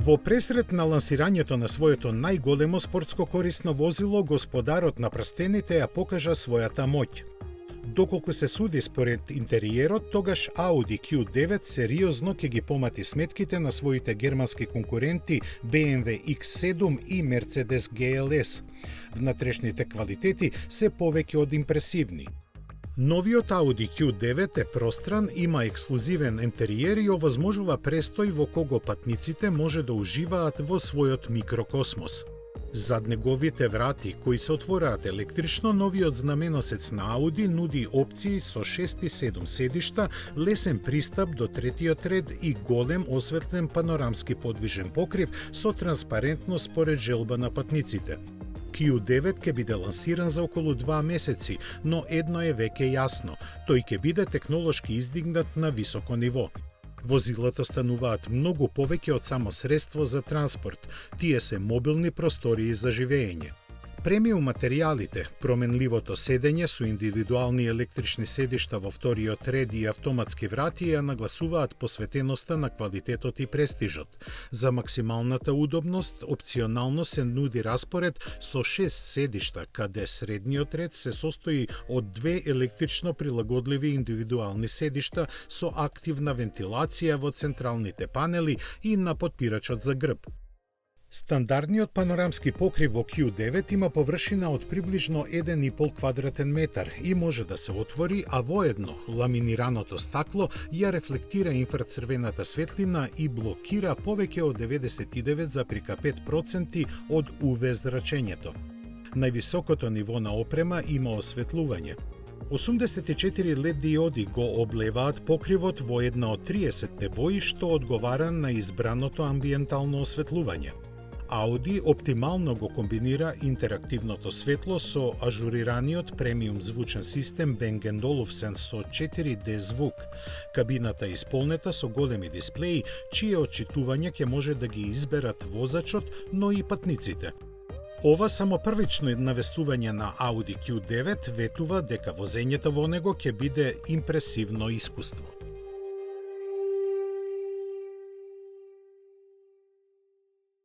Во пресрет на лансирањето на своето најголемо спортско корисно возило, господарот на прстените ја покажа својата моќ. Доколку се суди според интериерот, тогаш Audi Q9 сериозно ќе ги помати сметките на своите германски конкуренти BMW X7 и Mercedes GLS. Внатрешните квалитети се повеќе од импресивни. Новиот Audi Q9 е простран, има ексклузивен интериер и овозможува престој во кого патниците може да уживаат во својот микрокосмос. Зад неговите врати, кои се отвораат електрично, новиот знаменосец на Audi нуди опции со 6 и 7 седишта, лесен пристап до третиот ред и голем осветлен панорамски подвижен покрив со транспарентност според желба на патниците. Q9 ќе биде лансиран за околу 2 месеци, но едно е веќе јасно, тој ќе биде технолошки издигнат на високо ниво. Возилата стануваат многу повеќе од само средство за транспорт, тие се мобилни простории за живеење. Премиум материјалите, променливото седење со индивидуални електрични седишта во вториот ред и автоматски врати ја нагласуваат посветеноста на квалитетот и престижот. За максималната удобност, опционално се нуди распоред со 6 седишта, каде средниот ред се состои од 2 електрично прилагодливи индивидуални седишта со активна вентилација во централните панели и на потпирачот за грб. Стандардниот панорамски покрив во Q9 има површина од приближно 1,5 квадратен метар и може да се отвори, а воедно ламинираното стакло ја рефлектира инфрацрвената светлина и блокира повеќе од 99,5% од UV зрачењето. Највисокото ниво на опрема има осветлување. 84 LED диоди го облеваат покривот во една од 30 бои што одговара на избраното амбиентално осветлување. Audi оптимално го комбинира интерактивното светло со ажурираниот премиум звучен систем Bang & Olufsen со 4D звук. Кабината е исполнета со големи дисплеи, чие отчитување ќе може да ги изберат возачот, но и патниците. Ова само првично навестување на Audi Q9 ветува дека возењето во него ќе биде импресивно искуство.